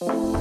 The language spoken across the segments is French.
Bonjour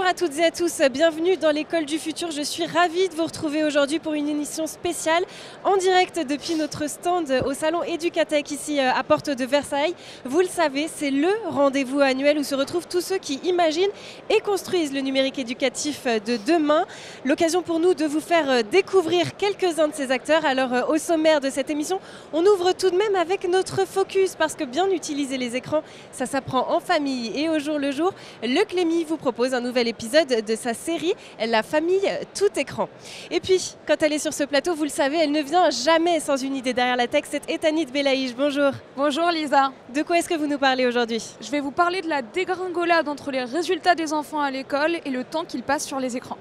à toutes et à tous, bienvenue dans l'école du futur. Je suis ravie de vous retrouver aujourd'hui pour une émission spéciale en direct depuis notre stand au salon Educatech ici à Porte de Versailles. Vous le savez, c'est le rendez-vous annuel où se retrouvent tous ceux qui imaginent et construisent le numérique éducatif de demain. L'occasion pour nous de vous faire découvrir quelques-uns de ces acteurs. Alors au sommaire de cette émission, on ouvre tout de même avec notre focus parce que bien utiliser les écrans, ça s'apprend en famille et au jour le jour. Le Clémy vous propose un nouvel épisode de sa série La famille tout écran. Et puis, quand elle est sur ce plateau, vous le savez, elle ne vient jamais sans une idée derrière la tech. C'est Ethanit Belaïch. Bonjour. Bonjour Lisa. De quoi est-ce que vous nous parlez aujourd'hui? Je vais vous parler de la dégringolade entre les résultats des enfants à l'école et le temps qu'ils passent sur les écrans.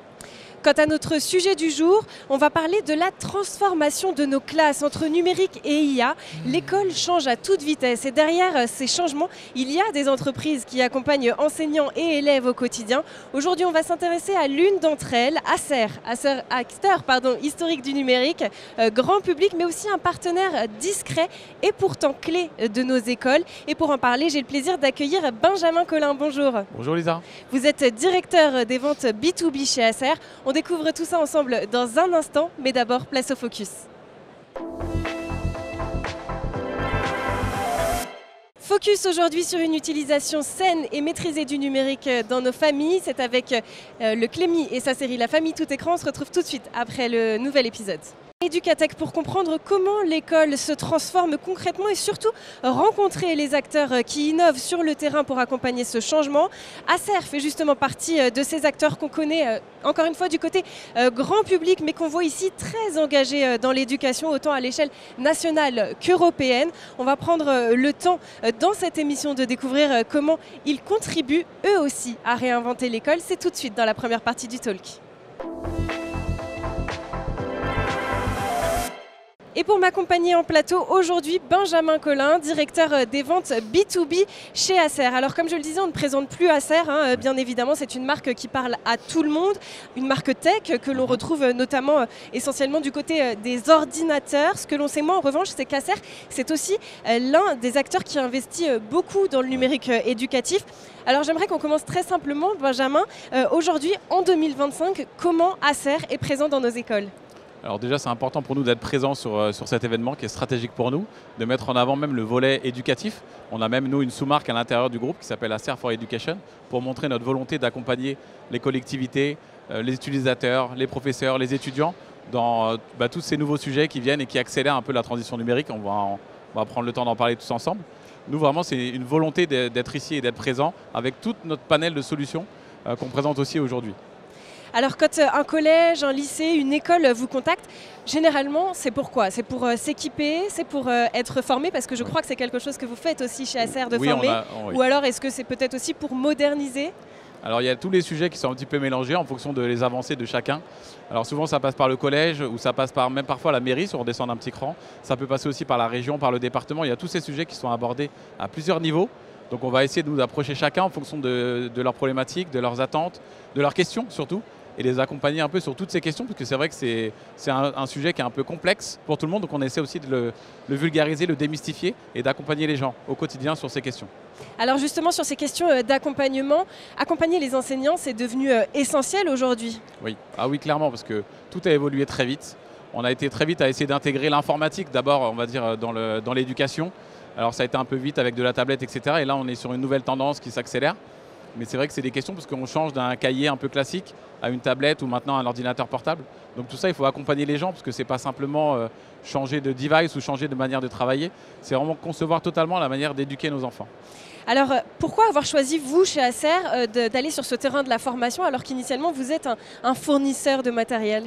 Quant à notre sujet du jour, on va parler de la transformation de nos classes entre numérique et IA. L'école change à toute vitesse et derrière ces changements, il y a des entreprises qui accompagnent enseignants et élèves au quotidien. Aujourd'hui, on va s'intéresser à l'une d'entre elles, Acer, acteur historique du numérique, grand public, mais aussi un partenaire discret et pourtant clé de nos écoles. Et pour en parler, j'ai le plaisir d'accueillir Benjamin Collin. Bonjour. Bonjour Lisa. Vous êtes directeur des ventes B2B chez Acer. On découvre tout ça ensemble dans un instant, mais d'abord, place au focus. Focus aujourd'hui sur une utilisation saine et maîtrisée du numérique dans nos familles. C'est avec le Clémy et sa série La famille tout écran. On se retrouve tout de suite après le nouvel épisode. Educatech pour comprendre comment l'école se transforme concrètement et surtout rencontrer les acteurs qui innovent sur le terrain pour accompagner ce changement. Acer fait justement partie de ces acteurs qu'on connaît encore une fois du côté grand public mais qu'on voit ici très engagés dans l'éducation autant à l'échelle nationale qu'européenne. On va prendre le temps dans cette émission de découvrir comment ils contribuent eux aussi à réinventer l'école. C'est tout de suite dans la première partie du talk. Et pour m'accompagner en plateau aujourd'hui, Benjamin Collin, directeur des ventes B2B chez Acer. Alors comme je le disais, on ne présente plus Acer, bien évidemment, c'est une marque qui parle à tout le monde, une marque tech que l'on retrouve notamment essentiellement du côté des ordinateurs. Ce que l'on sait moins en revanche, c'est qu'Acer, c'est aussi l'un des acteurs qui investit beaucoup dans le numérique éducatif. Alors j'aimerais qu'on commence très simplement, Benjamin. Aujourd'hui, en 2025, comment Acer est présent dans nos écoles ? Alors déjà, c'est important pour nous d'être présents sur cet événement qui est stratégique pour nous, de mettre en avant même le volet éducatif. On a même, nous, une sous-marque à l'intérieur du groupe qui s'appelle Acer for Education pour montrer notre volonté d'accompagner les collectivités, les utilisateurs, les professeurs, les étudiants dans tous ces nouveaux sujets qui viennent et qui accélèrent un peu la transition numérique. On va prendre le temps d'en parler tous ensemble. Nous, vraiment, c'est une volonté d'être ici et d'être présent avec tout notre panel de solutions qu'on présente aussi aujourd'hui. Alors quand un collège, un lycée, une école vous contacte, généralement c'est pourquoi? C'est pour s'équiper, c'est pour être formé, parce que je crois que c'est quelque chose que vous faites aussi chez Acer de former, ou alors est-ce que c'est peut-être aussi pour moderniser? Alors il y a tous les sujets qui sont un petit peu mélangés en fonction des avancées de chacun. Alors souvent ça passe par le collège ou ça passe par même parfois la mairie si on redescend d'un petit cran. Ça peut passer aussi par la région, par le département. Il y a tous ces sujets qui sont abordés à plusieurs niveaux. Donc on va essayer de nous approcher chacun en fonction de leurs problématiques, de leurs attentes, de leurs questions surtout, et les accompagner un peu sur toutes ces questions, parce que c'est vrai que c'est un sujet qui est un peu complexe pour tout le monde, donc on essaie aussi de le vulgariser, le démystifier et d'accompagner les gens au quotidien sur ces questions. Alors justement sur ces questions d'accompagnement, accompagner les enseignants c'est devenu essentiel aujourd'hui. Oui, oui clairement, parce que tout a évolué très vite. On a été très vite à essayer d'intégrer l'informatique d'abord, on va dire, dans l'éducation. Alors ça a été un peu vite avec de la tablette, etc. Et là on est sur une nouvelle tendance qui s'accélère. Mais c'est vrai que c'est des questions parce qu'on change d'un cahier un peu classique à une tablette ou maintenant à un ordinateur portable. Donc tout ça, il faut accompagner les gens parce que ce n'est pas simplement changer de device ou changer de manière de travailler. C'est vraiment concevoir totalement la manière d'éduquer nos enfants. Alors pourquoi avoir choisi, vous, chez Acer, d'aller sur ce terrain de la formation alors qu'initialement vous êtes un fournisseur de matériel ?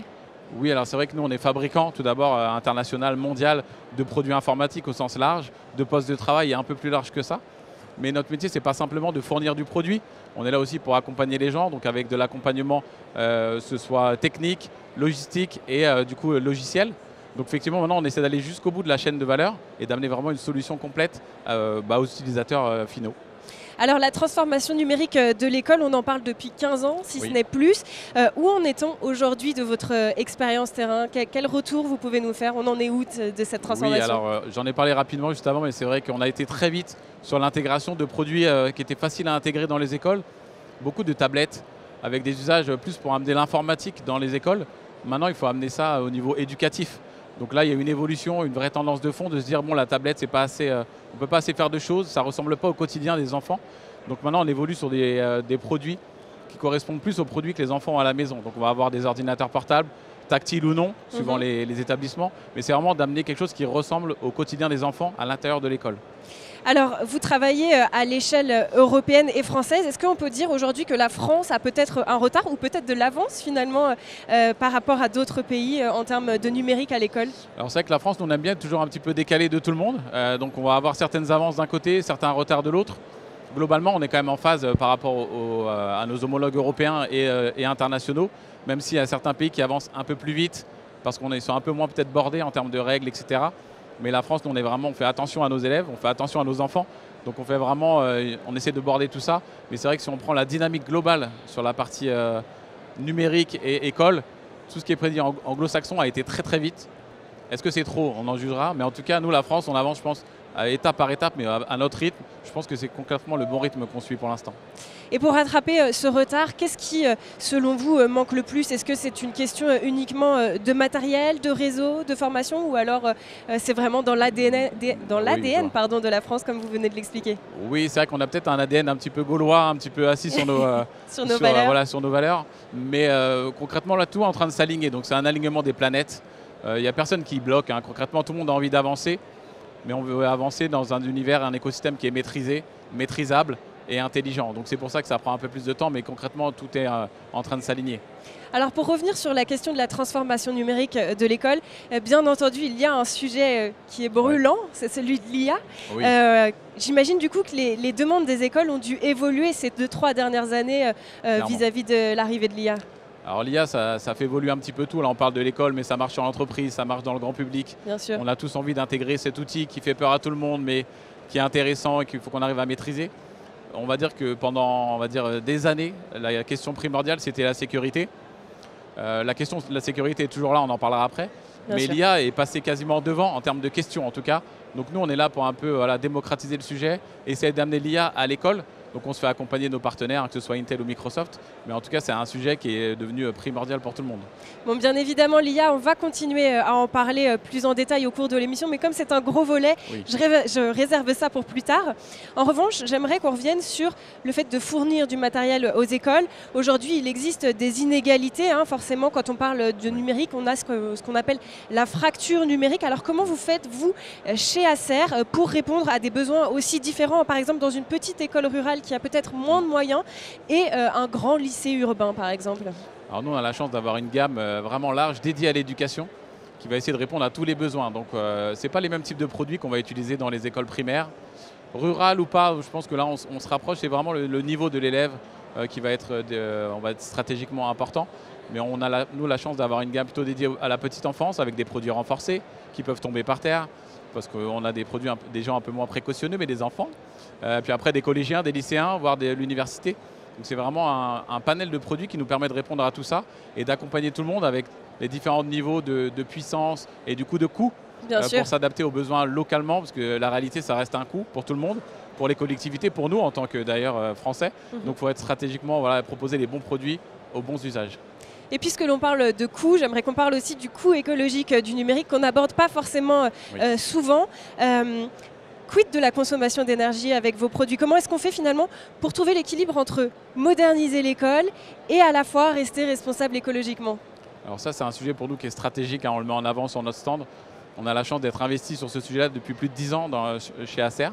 Oui, alors c'est vrai que nous, on est fabricant, tout d'abord international, mondial, de produits informatiques au sens large, de postes de travail et un peu plus large que ça. Mais notre métier, ce n'est pas simplement de fournir du produit. On est là aussi pour accompagner les gens, donc avec de l'accompagnement, ce soit technique, logistique et du coup logiciel. Donc effectivement, maintenant, on essaie d'aller jusqu'au bout de la chaîne de valeur et d'amener vraiment une solution complète aux utilisateurs finaux. Alors la transformation numérique de l'école, on en parle depuis 15 ans, si Oui. ce n'est plus. Où en est-on aujourd'hui de votre expérience terrain? Quel retour vous pouvez nous faire? On en est où de cette transformation? Oui, alors j'en ai parlé rapidement juste avant, mais c'est vrai qu'on a été très vite sur l'intégration de produits qui étaient faciles à intégrer dans les écoles. Beaucoup de tablettes avec des usages plus pour amener l'informatique dans les écoles. Maintenant, il faut amener ça au niveau éducatif. Donc là, il y a une évolution, une vraie tendance de fond de se dire bon, la tablette, c'est pas assez, on ne peut pas assez faire de choses, ça ne ressemble pas au quotidien des enfants. Donc maintenant, on évolue sur des produits qui correspondent plus aux produits que les enfants ont à la maison. Donc on va avoir des ordinateurs portables, tactiles ou non, suivant les établissements. Mais c'est vraiment d'amener quelque chose qui ressemble au quotidien des enfants à l'intérieur de l'école. Alors, vous travaillez à l'échelle européenne et française. Est-ce qu'on peut dire aujourd'hui que la France a peut-être un retard ou peut-être de l'avance finalement par rapport à d'autres pays en termes de numérique à l'école? Alors c'est vrai que la France, nous, on aime bien être toujours un petit peu décalé de tout le monde. Donc on va avoir certaines avances d'un côté, certains retards de l'autre. Globalement, on est quand même en phase par rapport à nos homologues européens et internationaux, même s'il y a certains pays qui avancent un peu plus vite parce qu'on est sur un peu moins peut-être bordés en termes de règles, etc. Mais la France, nous, on fait attention à nos élèves, on fait attention à nos enfants. Donc on fait vraiment, on essaie de border tout ça. Mais c'est vrai que si on prend la dynamique globale sur la partie numérique et école, tout ce qui est prédit en anglo-saxon a été très très vite. Est-ce que c'est trop? On en jugera. Mais en tout cas, nous, la France, on avance, je pense, étape par étape, mais à notre rythme. Je pense que c'est concrètement le bon rythme qu'on suit pour l'instant. Et pour rattraper ce retard, qu'est-ce qui, selon vous, manque le plus? Est-ce que c'est une question uniquement de matériel, de réseau, de formation, ou alors c'est vraiment dans l'ADN de la France, comme vous venez de l'expliquer? Oui, c'est vrai qu'on a peut-être un ADN un petit peu gaulois, un petit peu assis sur nos, sur nos valeurs. Voilà, sur nos valeurs. Mais concrètement, là, tout est en train de s'aligner. Donc c'est un alignement des planètes. Il n'y a personne qui bloque. Hein. Concrètement, tout le monde a envie d'avancer. Mais on veut avancer dans un univers, un écosystème qui est maîtrisé, maîtrisable et intelligent. Donc c'est pour ça que ça prend un peu plus de temps, mais concrètement, tout est en train de s'aligner. Alors pour revenir sur la question de la transformation numérique de l'école, bien entendu, il y a un sujet qui est brûlant, c'est celui de l'IA. Oui. J'imagine du coup que les demandes des écoles ont dû évoluer ces 2-3 dernières années vis-à-vis de l'arrivée de l'IA. Alors l'IA, ça fait évoluer un petit peu tout. Là, on parle de l'école, mais ça marche sur l'entreprise, ça marche dans le grand public. Bien sûr. On a tous envie d'intégrer cet outil qui fait peur à tout le monde, mais qui est intéressant et qu'il faut qu'on arrive à maîtriser. On va dire que pendant des années, la question primordiale, c'était la sécurité. La question de la sécurité est toujours là, on en parlera après. Mais l'IA est passée quasiment devant en termes de questions en tout cas. Donc nous, on est là pour un peu démocratiser le sujet, essayer d'amener l'IA à l'école. Donc on se fait accompagner de nos partenaires, que ce soit Intel ou Microsoft. Mais en tout cas, c'est un sujet qui est devenu primordial pour tout le monde. Bon, bien évidemment, l'IA, on va continuer à en parler plus en détail au cours de l'émission. Mais comme c'est un gros volet, je réserve ça pour plus tard. En revanche, j'aimerais qu'on revienne sur le fait de fournir du matériel aux écoles. Aujourd'hui, il existe des inégalités. Forcément, quand on parle de numérique, on a ce qu'on appelle la fracture numérique. Alors comment vous faites, vous, chez Acer, pour répondre à des besoins aussi différents, par exemple dans une petite école rurale qui a peut-être moins de moyens et un grand lycée urbain par exemple? Alors nous, on a la chance d'avoir une gamme vraiment large dédiée à l'éducation qui va essayer de répondre à tous les besoins. Donc ce n'est pas les mêmes types de produits qu'on va utiliser dans les écoles primaires. Rurales ou pas, je pense que là on se rapproche, c'est vraiment le niveau de l'élève qui va être, stratégiquement important. Mais on a nous la chance d'avoir une gamme plutôt dédiée à la petite enfance avec des produits renforcés qui peuvent tomber par terre parce qu'on a des produits, des gens un peu moins précautionneux, mais des enfants. Puis après des collégiens, des lycéens, voire de l'université. Donc c'est vraiment un panel de produits qui nous permet de répondre à tout ça et d'accompagner tout le monde avec les différents niveaux de puissance et du coup de coût pour s'adapter aux besoins localement, parce que la réalité, ça reste un coût pour tout le monde, pour les collectivités, pour nous en tant que d'ailleurs Français. Donc il faut être stratégiquement, proposer les bons produits aux bons usages. Et puisque l'on parle de coût, j'aimerais qu'on parle aussi du coût écologique du numérique qu'on n'aborde pas forcément souvent. Quid de la consommation d'énergie avec vos produits? Comment est-ce qu'on fait finalement pour trouver l'équilibre entre moderniser l'école et à la fois rester responsable écologiquement? Alors ça, c'est un sujet pour nous qui est stratégique, on le met en avant sur notre stand. On a la chance d'être investi sur ce sujet-là depuis plus de 10 ans chez Acer,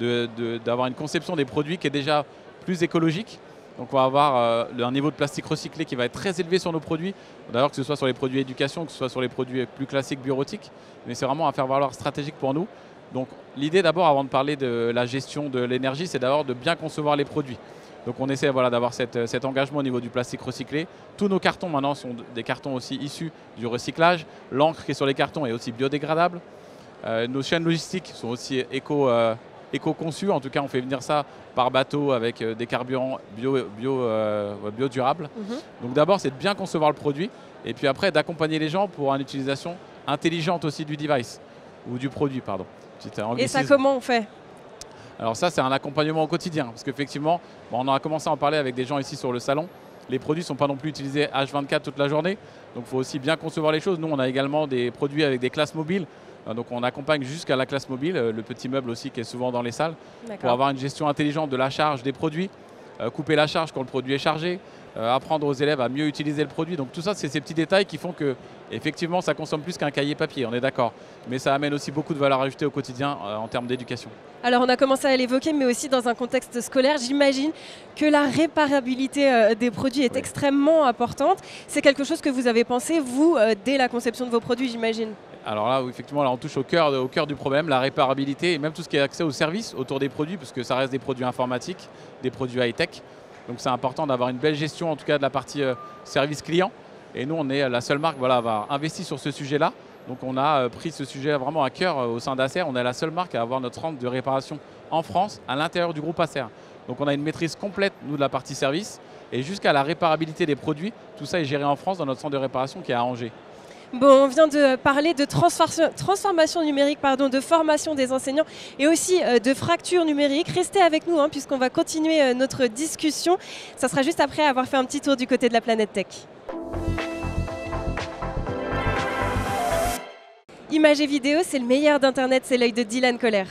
d'avoir une conception des produits qui est déjà plus écologique. Donc on va avoir un niveau de plastique recyclé qui va être très élevé sur nos produits. D'ailleurs, que ce soit sur les produits éducation, que ce soit sur les produits plus classiques bureautiques. Mais c'est vraiment un faire valoir stratégique pour nous. Donc l'idée d'abord, avant de parler de la gestion de l'énergie, c'est d'abord de bien concevoir les produits. Donc on essaie d'avoir cet engagement au niveau du plastique recyclé. Tous nos cartons maintenant sont des cartons aussi issus du recyclage. L'encre qui est sur les cartons est aussi biodégradable. Nos chaînes logistiques sont aussi éco-conçu. En tout cas, on fait venir ça par bateau avec des carburants biodurables. Donc d'abord, c'est de bien concevoir le produit et puis après d'accompagner les gens pour une utilisation intelligente aussi du device ou du produit, pardon. Et ça, comment on fait? Alors ça, c'est un accompagnement au quotidien parce qu'effectivement, on a commencé à en parler avec des gens ici sur le salon. Les produits ne sont pas non plus utilisés H24 toute la journée, donc il faut aussi bien concevoir les choses. Nous, on a également des produits avec des classes mobiles, donc on accompagne jusqu'à la classe mobile, le petit meuble aussi qui est souvent dans les salles, pour avoir une gestion intelligente de la charge des produits, couper la charge quand le produit est chargé, apprendre aux élèves à mieux utiliser le produit. Donc tout ça, c'est ces petits détails qui font que, effectivement, ça consomme plus qu'un cahier papier, on est d'accord. Mais ça amène aussi beaucoup de valeur ajoutée au quotidien en termes d'éducation. Alors on a commencé à l'évoquer, mais aussi dans un contexte scolaire, j'imagine que la réparabilité des produits est extrêmement importante. C'est quelque chose que vous avez pensé, vous, dès la conception de vos produits, j'imagine? Alors là, effectivement, là, on touche au cœur du problème, la réparabilité et même tout ce qui est accès aux services autour des produits, parce que ça reste des produits informatiques, des produits high-tech. Donc c'est important d'avoir une belle gestion, en tout cas de la partie service client. Et nous, on est la seule marque à avoir investi sur ce sujet-là. Donc on a pris ce sujet vraiment à cœur au sein d'Acer. On est la seule marque à avoir notre centre de réparation en France, à l'intérieur du groupe Acer. Donc on a une maîtrise complète, nous, de la partie service. Et jusqu'à la réparabilité des produits, tout ça est géré en France dans notre centre de réparation qui est à Angers. Bon, on vient de parler de transformation numérique, de formation des enseignants et aussi de fracture numérique. Restez avec nous puisqu'on va continuer notre discussion. Ça sera juste après avoir fait un petit tour du côté de la planète tech. Images et vidéos, c'est le meilleur d'Internet, c'est l'œil de Dylan Kohler.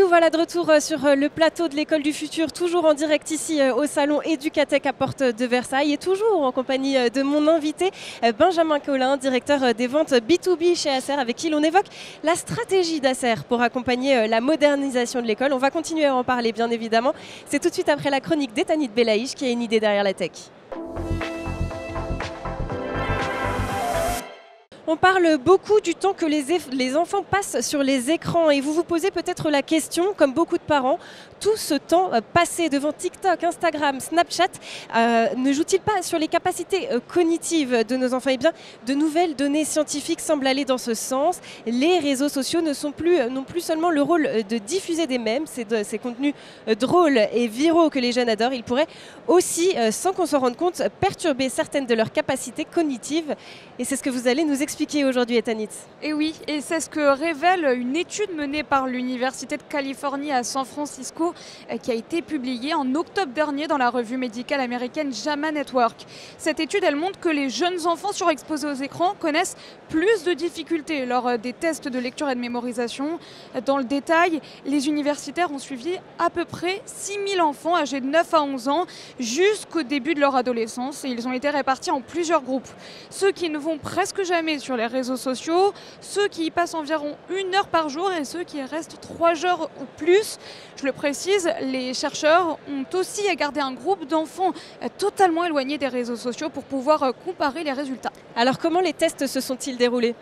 Voilà de retour sur le plateau de l'école du futur, toujours en direct ici au salon Educatech à Porte de Versailles et toujours en compagnie de mon invité Benjamin Collin, directeur des ventes B2B chez Acer, avec qui l'on évoque la stratégie d'Acer pour accompagner la modernisation de l'école. On va continuer à en parler bien évidemment. C'est tout de suite après la chronique d'Etanit Belaïch qui a une idée derrière la tech. On parle beaucoup du temps que les enfants passent sur les écrans et vous vous posez peut-être la question, comme beaucoup de parents, tout ce temps passé devant TikTok, Instagram, Snapchat, ne joue-t-il pas sur les capacités cognitives de nos enfants? Eh bien, de nouvelles données scientifiques semblent aller dans ce sens. Les réseaux sociaux n'ont plus seulement le rôle de diffuser des mèmes, ces contenus drôles et viraux que les jeunes adorent. Ils pourraient aussi, sans qu'on s'en rende compte, perturber certaines de leurs capacités cognitives. Et c'est ce que vous allez nous expliquer aujourd'hui, Etanit. Et oui, et c'est ce que révèle une étude menée par l'Université de Californie à San Francisco qui a été publiée en octobre dernier dans la revue médicale américaine JAMA Network. Cette étude, elle montre que les jeunes enfants surexposés aux écrans connaissent plus de difficultés lors des tests de lecture et de mémorisation. Dans le détail, les universitaires ont suivi à peu près 6000 enfants âgés de 9 à 11 ans jusqu'au début de leur adolescence et ils ont été répartis en plusieurs groupes. Ceux qui ne vont presque jamais sur les réseaux sociaux, ceux qui y passent environ 1 heure par jour et ceux qui y restent 3 heures ou plus. Je le précise, les chercheurs ont aussi gardé un groupe d'enfants totalement éloignés des réseaux sociaux pour pouvoir comparer les résultats. Alors comment les tests se sont-ils déroulés ?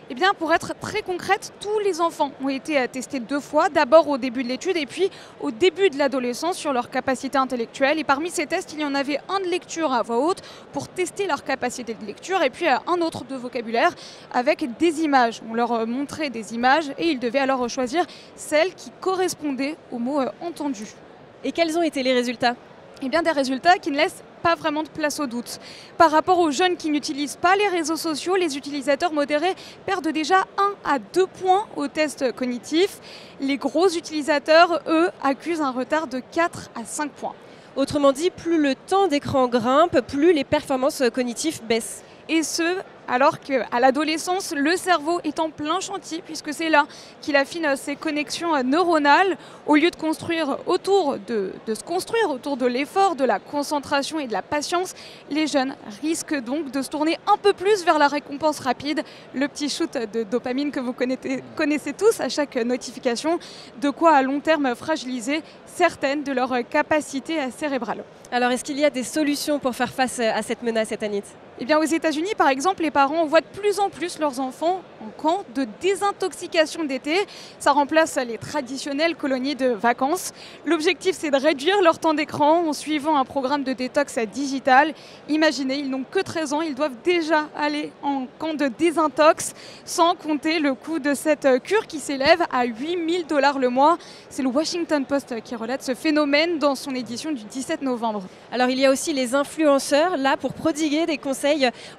Eh bien, pour être très concrète, tous les enfants ont été testés 2 fois, d'abord au début de l'étude et puis au début de l'adolescence sur leur capacité intellectuelle. Et parmi ces tests, il y en avait un de lecture à voix haute pour tester leur capacité de lecture et puis un autre de vocabulaire avec des images. On leur montrait des images et ils devaient alors choisir celles qui correspondaient aux mots entendus. Et quels ont été les résultats ? Eh bien, des résultats qui ne laissent pas vraiment de place au doute. Par rapport aux jeunes qui n'utilisent pas les réseaux sociaux, les utilisateurs modérés perdent déjà 1 à 2 points au test cognitif. Les gros utilisateurs, eux, accusent un retard de 4 à 5 points. Autrement dit, plus le temps d'écran grimpe, plus les performances cognitives baissent. Et ce, alors qu'à l'adolescence, le cerveau est en plein chantier, puisque c'est là qu'il affine ses connexions neuronales. Au lieu de construire autour de se construire autour de l'effort, de la concentration et de la patience, les jeunes risquent donc de se tourner un peu plus vers la récompense rapide, le petit shoot de dopamine que vous connaissez tous à chaque notification, de quoi à long terme fragiliser certaines de leurs capacités cérébrales. Alors, est-ce qu'il y a des solutions pour faire face à cette menace, Etanit ? Eh bien, aux États-Unis, par exemple, les parents envoient de plus en plus leurs enfants en camp de désintoxication d'été. Ça remplace les traditionnelles colonies de vacances. L'objectif, c'est de réduire leur temps d'écran en suivant un programme de détox digital. Imaginez, ils n'ont que 13 ans, ils doivent déjà aller en camp de désintox, sans compter le coût de cette cure qui s'élève à 8 000 $ le mois. C'est le Washington Post qui relate ce phénomène dans son édition du 17 novembre. Alors, il y a aussi les influenceurs, là, pour prodiguer des conseils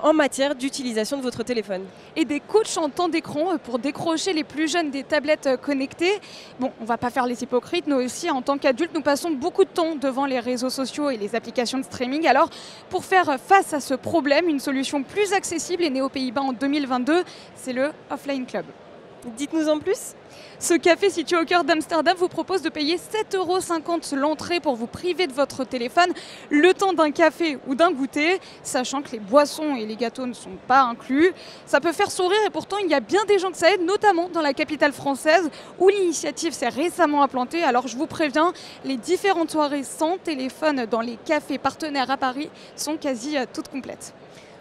en matière d'utilisation de votre téléphone. Et des coachs en temps d'écran pour décrocher les plus jeunes des tablettes connectées. Bon, on ne va pas faire les hypocrites, nous aussi, en tant qu'adultes, nous passons beaucoup de temps devant les réseaux sociaux et les applications de streaming. Alors, pour faire face à ce problème, une solution plus accessible est née aux Pays-Bas en 2022, c'est le Offline Club. Dites-nous en plus. Ce café situé au cœur d'Amsterdam vous propose de payer 7,50 € l'entrée pour vous priver de votre téléphone le temps d'un café ou d'un goûter, sachant que les boissons et les gâteaux ne sont pas inclus. Ça peut faire sourire et pourtant il y a bien des gens que ça aide, notamment dans la capitale française où l'initiative s'est récemment implantée. Alors je vous préviens, les différentes soirées sans téléphone dans les cafés partenaires à Paris sont quasi toutes complètes.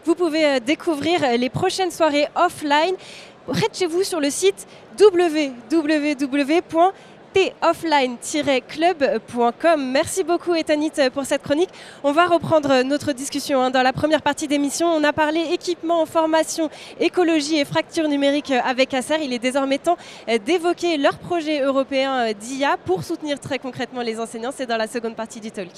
Vous pouvez découvrir les prochaines soirées offline près de chez vous sur le site www.toffline-club.com. Merci beaucoup Etanit pour cette chronique. On va reprendre notre discussion. Dans la première partie d'émission, on a parlé équipement, formation, écologie et fracture numérique avec Acer. Il est désormais temps d'évoquer leur projet européen d'IA pour soutenir très concrètement les enseignants. C'est dans la seconde partie du talk.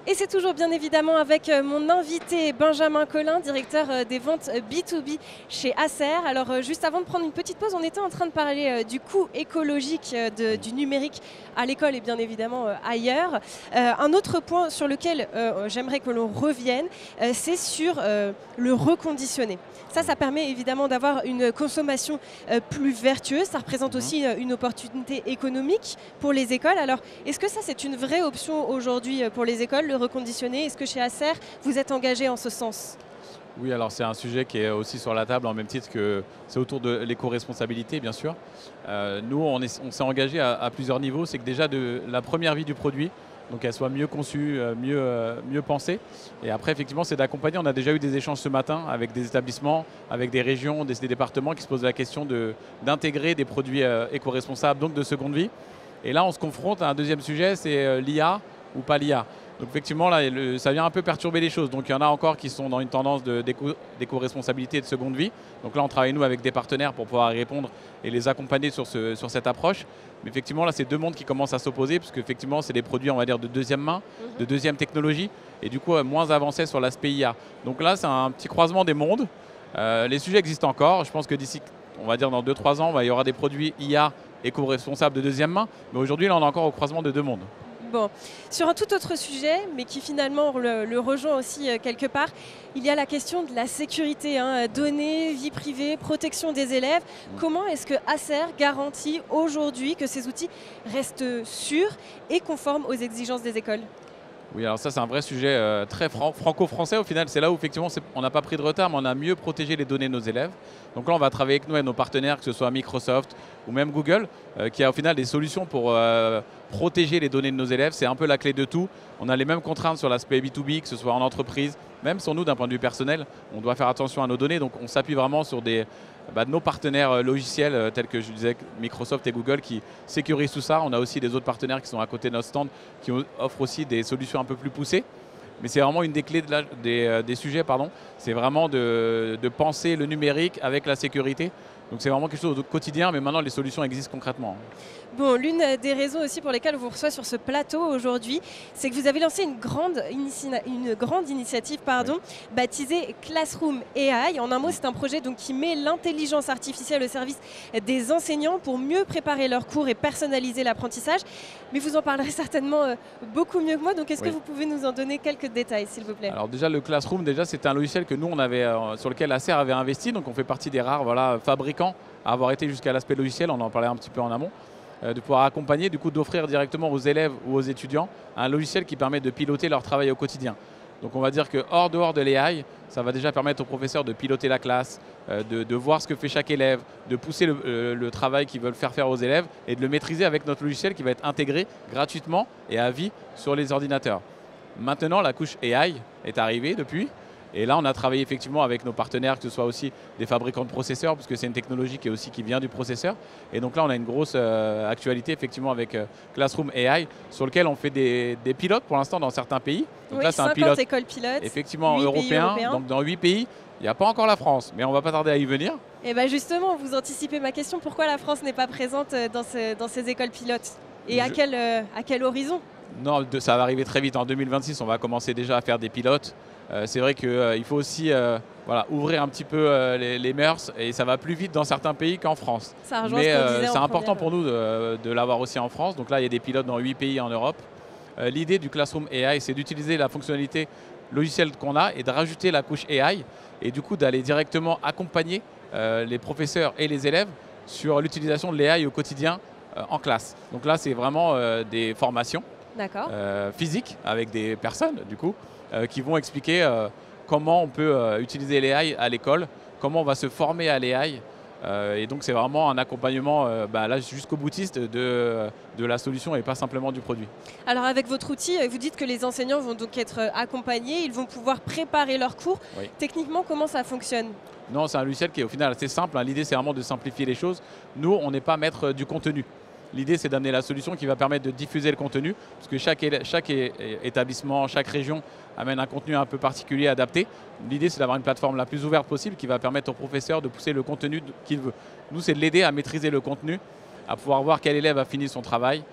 Et c'est toujours bien évidemment avec mon invité Benjamin Collin, directeur des ventes B2B chez Acer. Alors juste avant de prendre une petite pause, on était en train de parler du coût écologique du numérique à l'école et bien évidemment ailleurs. Un autre point sur lequel j'aimerais que l'on revienne, c'est sur le reconditionné. Ça permet évidemment d'avoir une consommation plus vertueuse. Ça représente aussi une opportunité économique pour les écoles. Alors, est-ce que ça, c'est une vraie option aujourd'hui pour les écoles, le reconditionné ? Est-ce que chez Acer, vous êtes engagé en ce sens ? Oui, alors c'est un sujet qui est aussi sur la table, en même titre que c'est autour de l'éco-responsabilité, bien sûr. Nous, on s'est engagé à plusieurs niveaux. C'est que déjà, de la première vie du produit, donc qu'elle soit mieux conçue, mieux pensée. Et après, effectivement, c'est d'accompagner. On a déjà eu des échanges ce matin avec des établissements, avec des régions, des départements qui se posent la question d'intégrer des produits éco-responsables, donc de seconde vie. Et là, on se confronte à un deuxième sujet, c'est l'IA ou pas l'IA. Donc effectivement, là, ça vient un peu perturber les choses. Donc il y en a encore qui sont dans une tendance d'éco-responsabilité et de seconde vie. Donc là, on travaille nous avec des partenaires pour pouvoir y répondre et les accompagner sur cette approche. Mais effectivement, là, c'est deux mondes qui commencent à s'opposer parce qu'effectivement, c'est des produits, on va dire, de deuxième main, de deuxième technologie et du coup, moins avancés sur l'aspect IA. Donc là, c'est un petit croisement des mondes. Les sujets existent encore. Je pense que d'ici, on va dire, dans 2-3 ans, il y aura des produits IA éco-responsables de deuxième main. Mais aujourd'hui, là, on est encore au croisement de deux mondes. Bon, sur un tout autre sujet, mais qui finalement le rejoint aussi quelque part, il y a la question de la sécurité, données, vie privée, protection des élèves. Comment est-ce que Acer garantit aujourd'hui que ces outils restent sûrs et conformes aux exigences des écoles ? Oui, alors ça c'est un vrai sujet très franco-français au final. C'est là où effectivement on n'a pas pris de retard, mais on a mieux protégé les données de nos élèves. Donc là on va travailler avec nous et nos partenaires, que ce soit Microsoft ou même Google, qui a au final des solutions pour protéger les données de nos élèves. C'est un peu la clé de tout. On a les mêmes contraintes sur l'aspect B2B, que ce soit en entreprise, même sur nous d'un point de vue personnel. On doit faire attention à nos données, donc on s'appuie vraiment sur nos partenaires logiciels tels que je disais Microsoft et Google qui sécurisent tout ça. On a aussi des autres partenaires qui sont à côté de notre stand qui offrent aussi des solutions un peu plus poussées. Mais c'est vraiment une des clés des sujets, c'est vraiment de penser le numérique avec la sécurité. Donc c'est vraiment quelque chose de quotidien, mais maintenant les solutions existent concrètement. Bon, l'une des raisons aussi pour lesquelles on vous reçoit sur ce plateau aujourd'hui, c'est que vous avez lancé une grande initiative baptisée Classroom AI. En un mot, c'est un projet qui met l'intelligence artificielle au service des enseignants pour mieux préparer leurs cours et personnaliser l'apprentissage. Mais vous en parlerez certainement beaucoup mieux que moi, donc est-ce que vous pouvez nous en donner quelques détails, s'il vous plaît ? Alors déjà, le Classroom, c'est un logiciel que nous, sur lequel Acer avait investi, donc on fait partie des rares fabricants à avoir été jusqu'à l'aspect logiciel, on en parlait un petit peu en amont. De pouvoir accompagner, d'offrir directement aux élèves ou aux étudiants un logiciel qui permet de piloter leur travail au quotidien. Donc on va dire que dehors de l'AI, ça va déjà permettre aux professeurs de piloter la classe, de voir ce que fait chaque élève, de pousser le travail qu'ils veulent faire aux élèves et de le maîtriser avec notre logiciel qui va être intégré gratuitement et à vie sur les ordinateurs. Maintenant, la couche AI est arrivée depuis. Et là, on a travaillé effectivement avec nos partenaires, que ce soit aussi des fabricants de processeurs, parce que c'est une technologie qui vient du processeur. Et donc là, on a une grosse actualité effectivement avec Classroom AI, sur lequel on fait des pilotes pour l'instant dans certains pays. Donc là, c'est un pilote écoles pilotes, effectivement européen. Donc dans 8 pays, il n'y a pas encore la France, mais on ne va pas tarder à y venir. Et bien justement, vous anticipez ma question, pourquoi la France n'est pas présente dans ces écoles pilotes ? Et à quel horizon ? Non, ça va arriver très vite. En 2026, on va commencer déjà à faire des pilotes. C'est vrai qu'il faut aussi ouvrir un petit peu les mœurs et ça va plus vite dans certains pays qu'en France. Mais c'est important pour nous de l'avoir aussi en France. Donc là, il y a des pilotes dans 8 pays en Europe. L'idée du Classroom AI, c'est d'utiliser la fonctionnalité logicielle qu'on a et de rajouter la couche AI et du coup d'aller directement accompagner les professeurs et les élèves sur l'utilisation de l'AI au quotidien en classe. Donc là, c'est vraiment des formations physiques avec des personnes du coup. Qui vont expliquer comment on peut utiliser l'AI à l'école, comment on va se former à l'AI. Et donc c'est vraiment un accompagnement là, jusqu'au boutiste de la solution et pas simplement du produit. Alors avec votre outil, vous dites que les enseignants vont donc être accompagnés, ils vont pouvoir préparer leurs cours. Oui. Techniquement, comment ça fonctionne ? Non, c'est un logiciel qui est au final assez simple. L'idée c'est vraiment de simplifier les choses. Nous, on n'est pas maître du contenu. L'idée, c'est d'amener la solution qui va permettre de diffuser le contenu, parce que chaque établissement, chaque région amène un contenu un peu particulier, adapté. L'idée, c'est d'avoir une plateforme la plus ouverte possible qui va permettre au professeur de pousser le contenu qu'il veut. Nous, c'est de l'aider à maîtriser le contenu, à pouvoir voir quel élève a fini son travail,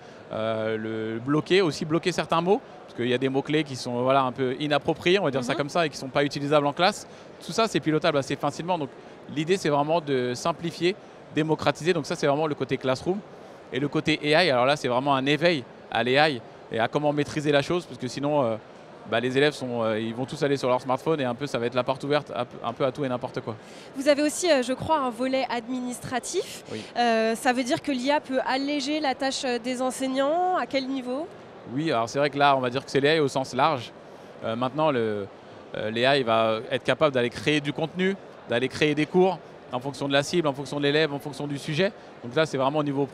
bloquer certains mots, parce qu'il y a des mots-clés qui sont un peu inappropriés, on va dire ça comme ça, et qui ne sont pas utilisables en classe. Tout ça, c'est pilotable assez facilement. Donc l'idée, c'est vraiment de simplifier, démocratiser. Donc ça, c'est vraiment le côté Classroom. Et le côté AI, alors là, c'est vraiment un éveil à l'AI et à comment maîtriser la chose, parce que sinon, les élèves ils vont tous aller sur leur smartphone et ça va être la porte ouverte un peu à tout et n'importe quoi. Vous avez aussi, je crois, un volet administratif. Oui. Ça veut dire que l'IA peut alléger la tâche des enseignants. À quel niveau ? Oui, alors c'est vrai que là, on va dire que c'est l'AI au sens large. Maintenant, l'AI va être capable d'aller créer du contenu, d'aller créer des cours, en fonction de la cible, en fonction de l'élève, en fonction du sujet. Donc là, c'est vraiment au niveau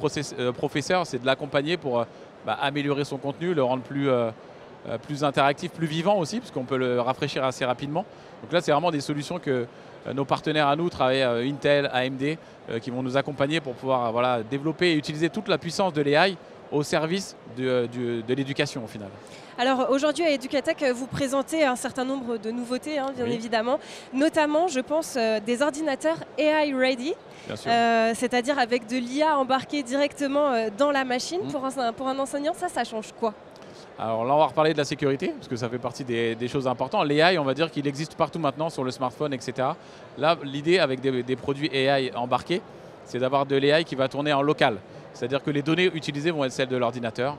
professeur, c'est de l'accompagner pour améliorer son contenu, le rendre plus interactif, plus vivant aussi, puisqu'on peut le rafraîchir assez rapidement. Donc là, c'est vraiment des solutions que nos partenaires à nous travaillent, Intel, AMD, qui vont nous accompagner pour pouvoir développer et utiliser toute la puissance de l'AI au service de l'éducation au final. Alors aujourd'hui à Educatech, vous présentez un certain nombre de nouveautés, bien évidemment, notamment je pense des ordinateurs AI Ready, c'est-à-dire avec de l'IA embarquée directement dans la machine. Pour un enseignant, ça change quoi? Alors là, on va reparler de la sécurité, parce que ça fait partie des choses importantes. L'AI, on va dire qu'il existe partout maintenant sur le smartphone, etc. Là, l'idée avec des produits AI embarqués, c'est d'avoir de l'AI qui va tourner en local. C'est-à-dire que les données utilisées vont être celles de l'ordinateur,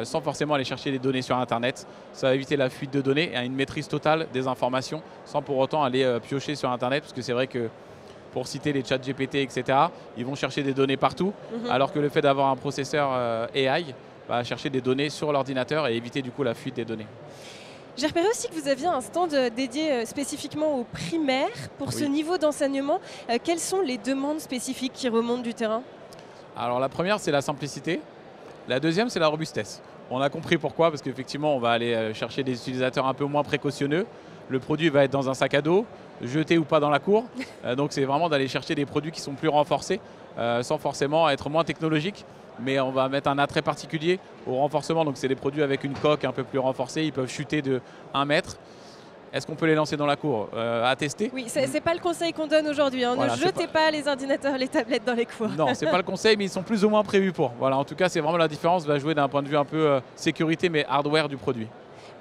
sans forcément aller chercher des données sur Internet. Ça va éviter la fuite de données et une maîtrise totale des informations, sans pour autant aller piocher sur Internet, parce que c'est vrai que, pour citer les chats GPT, etc., ils vont chercher des données partout, alors que le fait d'avoir un processeur AI va chercher des données sur l'ordinateur et éviter du coup la fuite des données. J'ai repéré aussi que vous aviez un stand dédié spécifiquement aux primaires. Pour ce niveau d'enseignement, quelles sont les demandes spécifiques qui remontent du terrain? Alors la première, c'est la simplicité. La deuxième, c'est la robustesse. On a compris pourquoi, parce qu'effectivement, on va aller chercher des utilisateurs un peu moins précautionneux. Le produit va être dans un sac à dos, jeté ou pas dans la cour. Donc c'est vraiment d'aller chercher des produits qui sont plus renforcés, sans forcément être moins technologiques. Mais on va mettre un attrait particulier au renforcement. Donc c'est des produits avec une coque un peu plus renforcée. Ils peuvent chuter de 1 mètre. Est-ce qu'on peut les lancer dans la cour? À tester? Oui, c'est pas le conseil qu'on donne aujourd'hui. Voilà, ne jetez pas les ordinateurs, les tablettes dans les cours. Non, c'est pas le conseil, mais ils sont plus ou moins prévus pour. Voilà, en tout cas, c'est vraiment la différence. Va jouer d'un point de vue un peu sécurité, mais hardware du produit.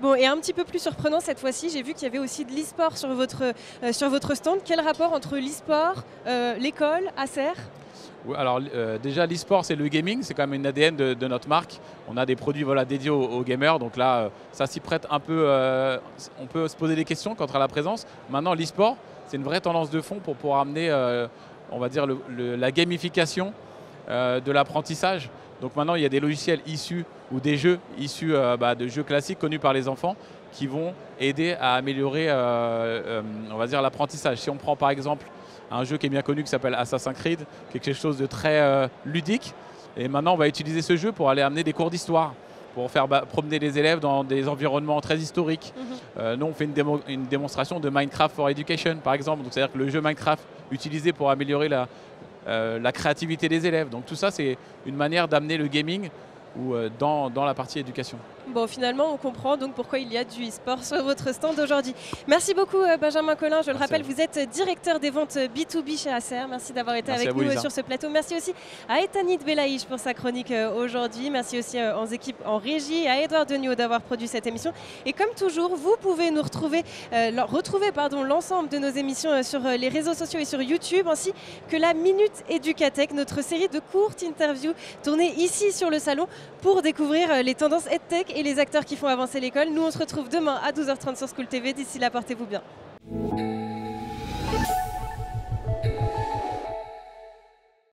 Bon, et un petit peu plus surprenant cette fois-ci, j'ai vu qu'il y avait aussi de l'e-sport sur votre stand. Quel rapport entre l'e-sport, l'école, Acer? Alors déjà l'e-sport c'est le gaming, c'est quand même une ADN de notre marque. On a des produits dédiés aux gamers, donc là ça s'y prête un peu, on peut se poser des questions quant à la présence. Maintenant l'e-sport c'est une vraie tendance de fond pour pouvoir amener on va dire la gamification de l'apprentissage. Donc maintenant il y a des logiciels issus ou des jeux issus de jeux classiques connus par les enfants qui vont aider à améliorer on va dire l'apprentissage. Si on prend par exemple un jeu qui est bien connu qui s'appelle Assassin's Creed, quelque chose de très ludique. Et maintenant, on va utiliser ce jeu pour aller amener des cours d'histoire, pour faire promener les élèves dans des environnements très historiques. Nous, on fait une démonstration de Minecraft for Education, par exemple. C'est-à-dire que le jeu Minecraft utilisé pour améliorer la créativité des élèves. Donc tout ça, c'est une manière d'amener le gaming dans la partie éducation. Bon, finalement, on comprend donc pourquoi il y a du e-sport sur votre stand aujourd'hui. Merci beaucoup, Benjamin Collin. Je le rappelle, vous êtes directeur des ventes B2B chez Acer. Merci d'avoir été avec nous sur ce plateau. Merci aussi à Etanit Belaïch pour sa chronique aujourd'hui. Merci aussi aux équipes en régie, à Edouard Degnaud d'avoir produit cette émission. Et comme toujours, vous pouvez nous retrouver l'ensemble de nos émissions sur les réseaux sociaux et sur YouTube, ainsi que la Minute Educatech, notre série de courtes interviews tournées ici sur le salon pour découvrir les tendances EdTech et les acteurs qui font avancer l'école. Nous, on se retrouve demain à 12h30 sur School TV. D'ici là, portez-vous bien.